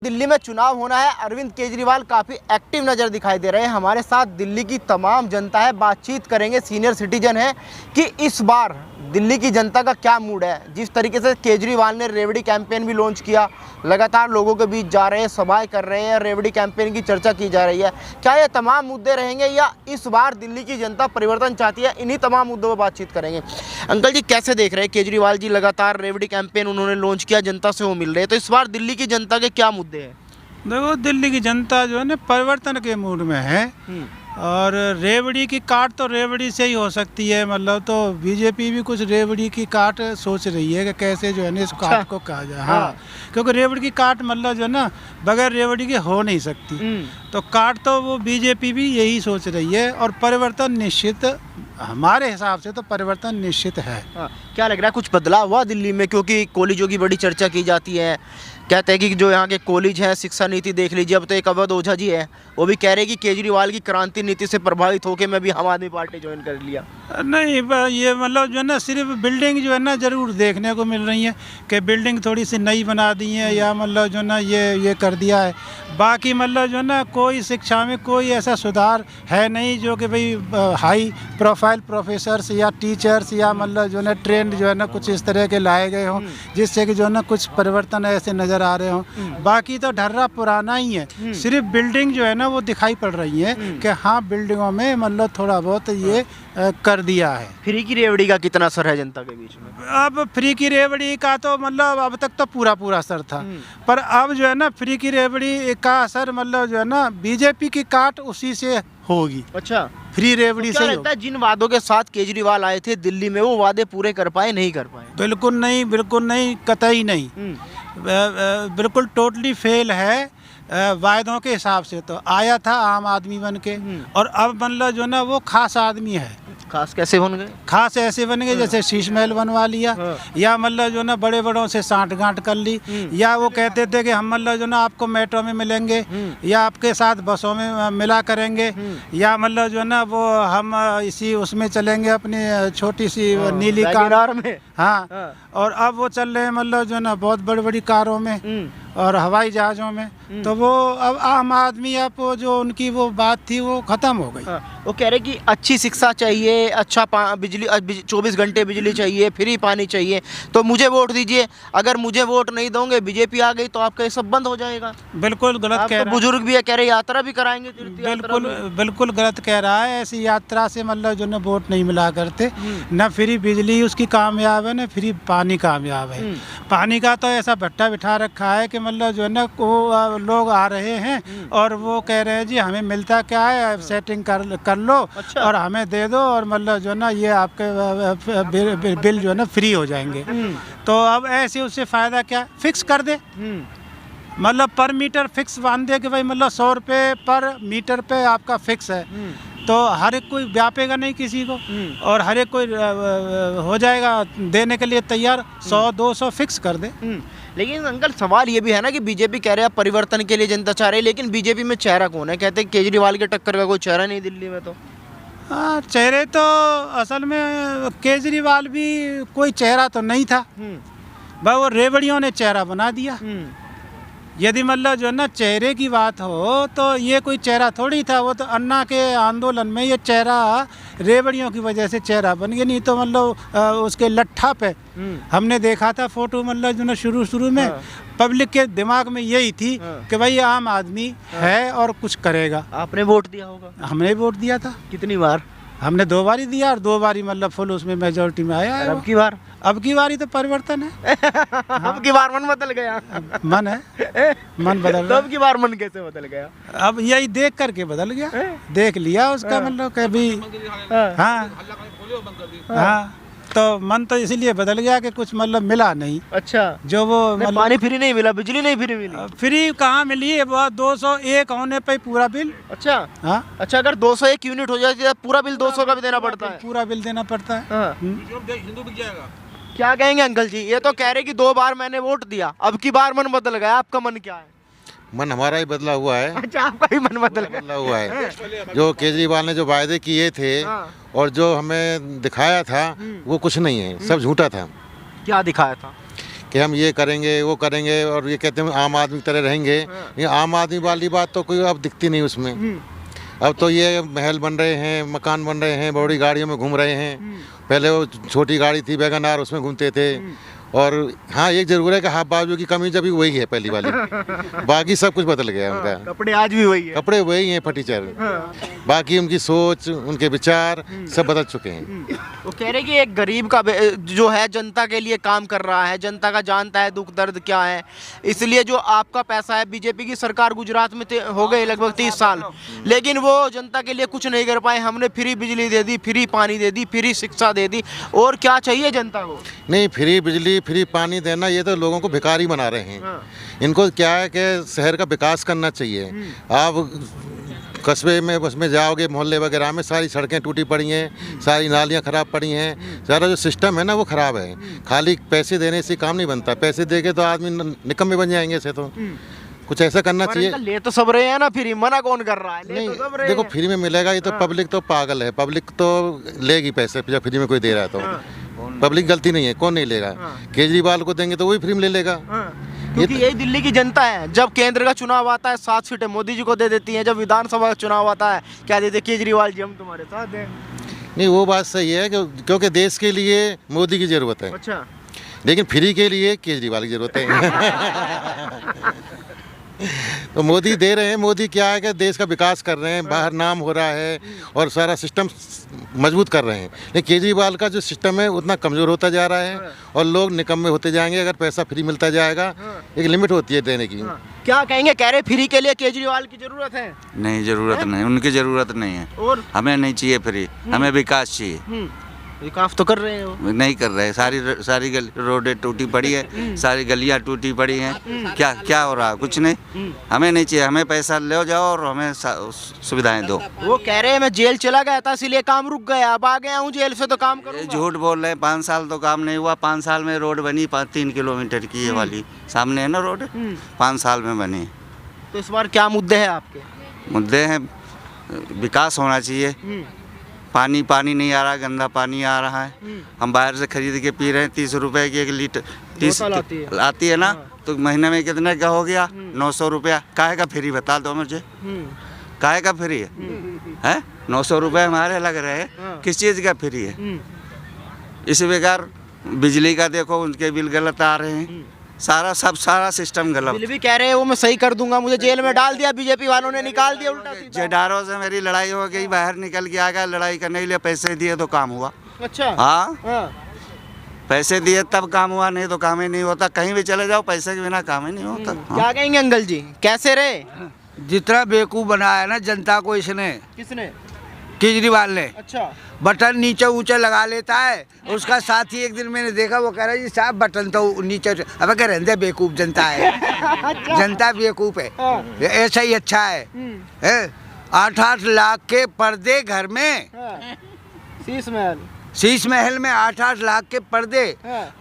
दिल्ली में चुनाव होना है। अरविंद केजरीवाल काफ़ी एक्टिव नज़र दिखाई दे रहे हैं। हमारे साथ दिल्ली की तमाम जनता है, बातचीत करेंगे। सीनियर सिटीजन है कि इस बार दिल्ली की जनता का क्या मूड है। जिस तरीके से केजरीवाल ने रेवड़ी कैंपेन भी लॉन्च किया, लगातार लोगों के बीच जा रहे हैं, सभाएं कर रहे हैं, रेवड़ी कैंपेन की चर्चा की जा रही है। क्या ये तमाम मुद्दे रहेंगे या इस बार दिल्ली की जनता परिवर्तन चाहती है? इन्हीं तमाम मुद्दों पर बातचीत करेंगे। अंकल जी, कैसे देख रहे हैं? केजरीवाल जी लगातार रेवड़ी कैंपेन उन्होंने लॉन्च किया, जनता से वो मिल रहे हैं, तो इस बार दिल्ली की जनता के क्या मुद्दे हैं? देखो, दिल्ली की जनता जो है ना परिवर्तन के मूड में है। और रेवड़ी की काट तो रेवड़ी से ही हो सकती है, मतलब तो बीजेपी भी कुछ रेवड़ी की काट सोच रही है कि कैसे जो है ना इस काट को कहा जाए। हाँ, क्योंकि रेवड़ी की काट मतलब जो है ना बगैर रेवड़ी के हो नहीं सकती। तो काट तो वो बीजेपी भी यही सोच रही है। और परिवर्तन निश्चित, हमारे हिसाब से तो परिवर्तन निश्चित है। क्या लग रहा है, कुछ बदलाव हुआ दिल्ली में? क्योंकि कॉलेजों की बड़ी चर्चा की जाती है। कहते हैं कि जो यहाँ के कॉलेज हैं, शिक्षा नीति देख लीजिए। अब तो एक अवध ओझा जी है, वो भी कह रहे हैं कि केजरीवाल की क्रांति नीति से प्रभावित होकर मैं भी आम आदमी पार्टी ज्वाइन कर लिया। नहीं, ये मतलब जो है ना सिर्फ बिल्डिंग जो है ना ज़रूर देखने को मिल रही है कि बिल्डिंग थोड़ी सी नई बना दी है या मतलब जो है ना ये कर दिया है। बाकी मतलब जो है ना कोई शिक्षा में कोई ऐसा सुधार है नहीं जो कि भाई हाई प्रोफाइल प्रोफेसर्स या टीचर्स या मतलब जो है ना ट्रेंड जो है ना कुछ इस तरह के लाए गए हों जिससे कि जो है ना कुछ परिवर्तन ऐसे नज़र आ रहे हों। बाकी तो ढर्रा पुराना ही है। सिर्फ बिल्डिंग जो है ना वो दिखाई पड़ रही है कि हाँ, बिल्डिंगों में मतलब थोड़ा बहुत ये कर दिया है। फ्री की रेवड़ी का कितना असर है जनता के बीच में? अब फ्री की रेवड़ी का तो मतलब अब तक तो पूरा असर था, पर अब जो है ना फ्री की रेवड़ी का असर मतलब जो है ना बीजेपी की काट उसी से होगी। अच्छा, फ्री रेवड़ी तो से लगता है जिन वादों के साथ केजरीवाल आए थे दिल्ली में, वो वादे पूरे कर पाए, नहीं कर पाए? बिल्कुल नहीं, कतई नहीं। बिल्कुल टोटली फेल है। वायदों के हिसाब से तो आया था आम आदमी बन के, और अब मतलब जो ना वो खास आदमी है। खास कैसे बन गए? खास ऐसे बन गए जैसे शीश महल बनवा लिया, या मतलब जो ना बड़े बड़ों से सांठ गांठ कर ली, या वो कहते थे कि हम मतलब जो ना आपको मेट्रो में मिलेंगे या आपके साथ बसों में मिला करेंगे, या मतलब जो ना वो हम इसी उसमें चलेंगे अपनी छोटी सी नीली कार में। हाँ, और अब वो चल रहे हैं मतलब जो ना बहुत बड़ी बड़ी कारों में और हवाई जहाज़ों में। तो वो अब आम आदमी अब जो उनकी वो बात थी वो ख़त्म हो गई। वो कह रहे कि अच्छी शिक्षा चाहिए, अच्छा बिजली 24 घंटे बिजली चाहिए, फ्री पानी चाहिए, तो मुझे वोट दीजिए। अगर मुझे वोट नहीं दोगे, बीजेपी आ गई, तो आपका ये सब बंद हो जाएगा। बिल्कुल गलत कह रहा है। बुजुर्ग भी है, कह रहे यात्रा भी कराएंगे। बिल्कुल गलत कह रहा है। ऐसी यात्रा से मतलब जो ना वोट नहीं मिला करते। न फ्री बिजली उसकी कामयाब है, न फ्री पानी कामयाब है। पानी का तो ऐसा भट्टा बिठा रखा है कि मतलब जो है ना वो लोग आ रहे हैं और वो कह रहे हैं जी हमें मिलता क्या है, सेटिंग कर लो। अच्छा। और हमें दे दो, और मतलब जो है ना ये आपके बिल जो है ना फ्री हो जाएंगे। तो अब ऐसे उससे फ़ायदा क्या? फिक्स कर दे, मतलब पर मीटर फिक्स बांध दे कि भाई मतलब 100 रुपये पर मीटर पे आपका फिक्स है। तो हर एक कोई व्यापेगा नहीं किसी को, और हर एक कोई हो जाएगा देने के लिए तैयार। 100-200 फिक्स कर दे। लेकिन अंकल, सवाल ये भी है ना कि बीजेपी कह रहे हैं परिवर्तन के लिए जनता चाह रही है, लेकिन बीजेपी में चेहरा कौन है? कहते हैं केजरीवाल के टक्कर का कोई चेहरा नहीं दिल्ली में। तो हाँ, चेहरे तो असल में केजरीवाल भी कोई चेहरा तो नहीं था, भाई वो रेवड़ियों ने चेहरा बना दिया। यदि मतलब जो है ना चेहरे की बात हो तो ये कोई चेहरा थोड़ी था। वो तो अन्ना के आंदोलन में ये चेहरा रेवड़ियों की वजह से चेहरा बन गया। नहीं तो मतलब उसके लट्ठा पे हमने देखा था फोटो, मतलब जो ना शुरू में पब्लिक के दिमाग में यही थी कि भाई आम आदमी है और कुछ करेगा। आपने वोट दिया होगा? हमने वोट दिया था। कितनी बार? हमने 2 बार ही दिया, और 2 बारी मतलब फुल उसमें मेजोरिटी में आया है। अब की बारी तो परिवर्तन है। अब की बार मन बदल गया। मन है, मन बदल गया। अब की बार मन कैसे बदल गया? अब यही देख करके बदल गया। देख लिया उसका मतलब कभी। हाँ, तो मन तो इसीलिए बदल गया कि कुछ मतलब मिला नहीं। अच्छा, जो वो मतलब पानी फ्री नहीं मिला, बिजली नहीं फ्री मिली। फ्री कहाँ मिली है? 201 होने पे पूरा बिल। अच्छा। हाँ, अच्छा, अगर 201 यूनिट हो जाती है पूरा बिल 200 का भी देना पड़ता है? पूरा बिल देना पड़ता है। क्या कहेंगे अंकल जी? ये तो कह रहे कि 2 बार मैंने वोट दिया, अब की बार मन बदल गया। आपका मन क्या है? मन हमारा ही बदला हुआ है। अच्छा, आपका ही मन बदला हुआ है। जो केजरीवाल ने जो वायदे किए थे और जो हमें दिखाया था वो कुछ नहीं है, सब झूठा था। क्या दिखाया था? कि हम ये करेंगे वो करेंगे, और ये कहते हैं आम आदमी की तरह रहेंगे। ये आम आदमी वाली बात तो कोई अब दिखती नहीं उसमें। अब तो ये महल बन रहे हैं, मकान बन रहे हैं, बड़ी गाड़ियों में घूम रहे हैं। पहले वो छोटी गाड़ी थी वैगन आर, उसमें घूमते थे। और हाँ, एक जरूर है कि हाथ बाजू की कमी जब भी वही है पहली वाली, बाकी सब कुछ बदल गया उनका। कपड़े आज भी वही है। कपड़े वही हैं फटीचर, बाकी उनकी सोच, उनके विचार सब बदल चुके हैं। वो कह रहे कि एक गरीब का जो है जनता के लिए काम कर रहा है, जनता का जानता है दुख दर्द क्या है, इसलिए जो आपका पैसा है, बीजेपी की सरकार गुजरात में हो गई लगभग 30 साल, लेकिन वो जनता के लिए कुछ नहीं कर पाए। हमने फ्री बिजली दे दी, फ्री पानी दे दी, फ्री शिक्षा दे दी, और क्या चाहिए जनता को? नहीं, फ्री बिजली फ्री पानी देना ये तो लोगों को भिखारी बना रहे हैं। इनको क्या है कि शहर का विकास करना चाहिए। आप कस्बे में बस में जाओगे, मोहल्ले वगैरह में सारी सड़कें टूटी पड़ी हैं, सारी नालियां खराब पड़ी हैं। सारा जो सिस्टम है ना वो ख़राब है। खाली पैसे देने से काम नहीं बनता, पैसे देके तो आदमी निकम्मे बन जाएंगे। ऐसे तो कुछ ऐसा करना चाहिए। ले तो सब रहे हैं ना फ्री, मना कौन कर रहा है? ले नहीं, तो सब रहे देखो हैं। फ्री में मिलेगा, ये तो पब्लिक तो पागल है। पब्लिक तो लेगी पैसे जब फ्री में कोई दे रहा है तो। पब्लिक गलती नहीं है, कौन नहीं लेगा? केजरीवाल को देंगे तो वही फ्री में ले लेगा। क्योंकि यही दिल्ली की जनता है। जब केंद्र का चुनाव आता है 7 सीटें मोदी जी को दे देती हैं, जब विधानसभा का चुनाव आता है क्या देते? केजरीवाल जी हम तुम्हारे साथ हैं। नहीं, वो बात सही है क्योंकि देश के लिए मोदी की ज़रूरत है, अच्छा, लेकिन फ्री के लिए केजरीवाल की ज़रूरत है। तो मोदी दे रहे हैं। मोदी क्या है कि देश का विकास कर रहे हैं, बाहर नाम हो रहा है और सारा सिस्टम मजबूत कर रहे हैं। लेकिन केजरीवाल का जो सिस्टम है उतना कमज़ोर होता जा रहा है और लोग निकम्मे होते जाएंगे। अगर पैसा फ्री मिलता जाएगा, एक लिमिट होती है देने की। क्या कहेंगे? कह रहे फ्री के लिए केजरीवाल की जरूरत है? नहीं, जरूरत नहीं, उनकी जरूरत नहीं है। और हमें नहीं चाहिए फ्री, हमें विकास चाहिए। विकास तो कर रहे हो। नहीं कर रहे। सारी रोडें टूटी पड़ी है, सारी गलियां टूटी पड़ी हैं। क्या क्या हो रहा है? कुछ नहीं। हमें नहीं चाहिए, हमें पैसा ले जाओ और हमें सुविधाएं दो। वो कह रहे हैं मैं जेल चला गया था इसलिए काम रुक गया, अब आ गया हूँ जेल से तो काम ये करूंगा। झूठ बोल रहे हैं। 5 साल तो काम नहीं हुआ। 5 साल में रोड बनी 3 किलोमीटर की, ये वाली सामने है ना रोड, 5 साल में बनी। तो इस बार क्या मुद्दे हैं आपके? मुद्दे हैं, विकास होना चाहिए। पानी नहीं आ रहा, गंदा पानी आ रहा है। हम बाहर से खरीद के पी रहे हैं। 30 रुपए की 1 लीटर 30 आती है ना, तो महीने में कितने का हो गया? 900 रुपया। काहे का फ्री बता दो मुझे, काहे का फ्री है? 900 रुपये हमारे लग रहे हैं, किस चीज़ का फ्री है? इसी बेकार बिजली का देखो, उनके बिल गलत आ रहे हैं। सारा सिस्टम गलत। बिल भी कह रहे हैं वो मैं सही कर दूंगा, मुझे जेल में डाल दिया बीजेपी वालों ने, निकाल दिया उल्टा सीधा। जेडारों से मेरी लड़ाई हो गई, बाहर निकल के आ गया। लड़ाई करने के लिए पैसे दिए तो काम हुआ। अच्छा, हाँ, पैसे दिए तब काम हुआ, नहीं तो काम ही नहीं होता। कहीं भी चले जाओ, पैसे के बिना काम ही नहीं होता। क्या कहेंगे अंकल जी, कैसे रहे? जितना बेवकूफ़ बनाया ना जनता को इसने, किसने? केजरीवाल ने। अच्छा, बटन नीचे ऊंचे लगा लेता है। उसका साथी एक दिन मैंने देखा, वो कह रहा है जी साहब बटन तो नीचे। अब कह रहे बेवकूफ़ जनता है। जनता बेवकूफ़ है, ऐसा ही अच्छा है। 8-8 लाख के पर्दे घर में, शीश महल में 8-8 लाख के पर्दे,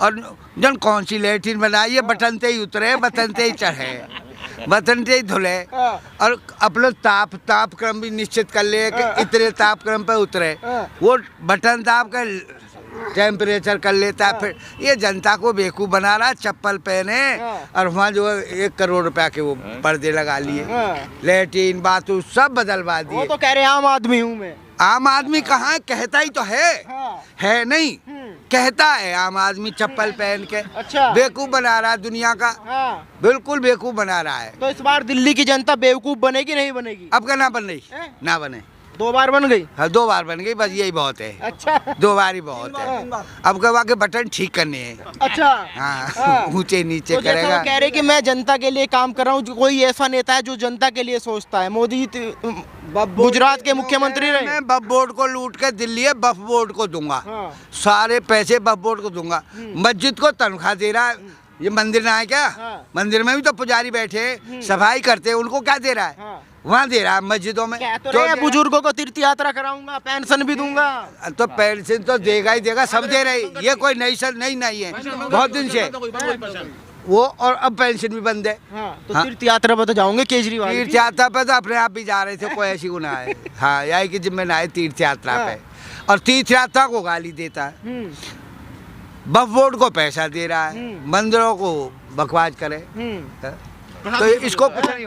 और जन कौन सी लैट्रिन बनाई है? बटन से ही उतरे, बटन से ही चढ़े, बटन से ही धुले। और अपने ताप क्रम भी निश्चित कर ले कि इतने ताप क्रम पे उतरे। वो बटन ताप का टेम्परेचर कर लेता है। फिर ये जनता को बेवकूफ़ बना रहा है। चप्पल पहने और वहाँ जो 1 करोड़ रुपया के वो पर्दे लगा लिए, लैट्रिन बाथरूम सब बदलवा दिए। वो तो कह रहे आम आदमी हूँ मैं। आम आदमी कहाँ है? कहता ही तो है नहीं, कहता है आम आदमी चप्पल पहन के। अच्छा, बेवकूफ़ बना रहा है दुनिया का। बिल्कुल बेवकूफ़ बना रहा है। तो इस बार दिल्ली की जनता बेवकूफ बनेगी नहीं बनेगी? अब का ना बन रही, ना बने। 2 बार बन गई। हाँ, 2 बार बन गई, बस यही बहुत है। अच्छा, 2 बार ही बहुत है। अब के वाके बटन ठीक करने हैं। अच्छा, हाँ, ऊंचे नीचे तो जैसे करेगा। वो कह रहे कि मैं जनता के लिए काम कर रहा हूँ, कोई ऐसा नेता है जो जनता के लिए सोचता है? मोदी जी गुजरात के मुख्यमंत्री रहे। मैं बफ बोर्ड को लूट के दिल्ली है, बफ बोर्ड को दूंगा। सारे पैसे बफ बोर्ड को दूंगा। मस्जिद को तनख्वाह दे रहा है। ये मंदिर ना है क्या? मंदिर में भी तो पुजारी बैठे सफाई करते हैं, उनको क्या दे रहा है? वहाँ दे रहा है मस्जिदों में। बुजुर्गों को तीर्थ यात्रा कराऊंगा, पेंशन भी दूंगा। तो पेंशन तो देगा ही देगा, सब दे रहे। ये कोई नहीं है, बहुत दिन से वो। और अब पेंशन भी बंद है। तो तीर्थ यात्रा पर तो जाओगे केजरीवाल? तीर्थ यात्रा पे तो अपने आप भी जा रहे थे, कोई ऐसी गुनाह है? हाँ, यही कि जिम्मे ना है तीर्थ यात्रा पे। और तीर्थ यात्रा को गाली देता है। वक्फ बोर्ड को पैसा दे रहा है, मंदिरों को बकवास करे, तो इसको कुछ नहीं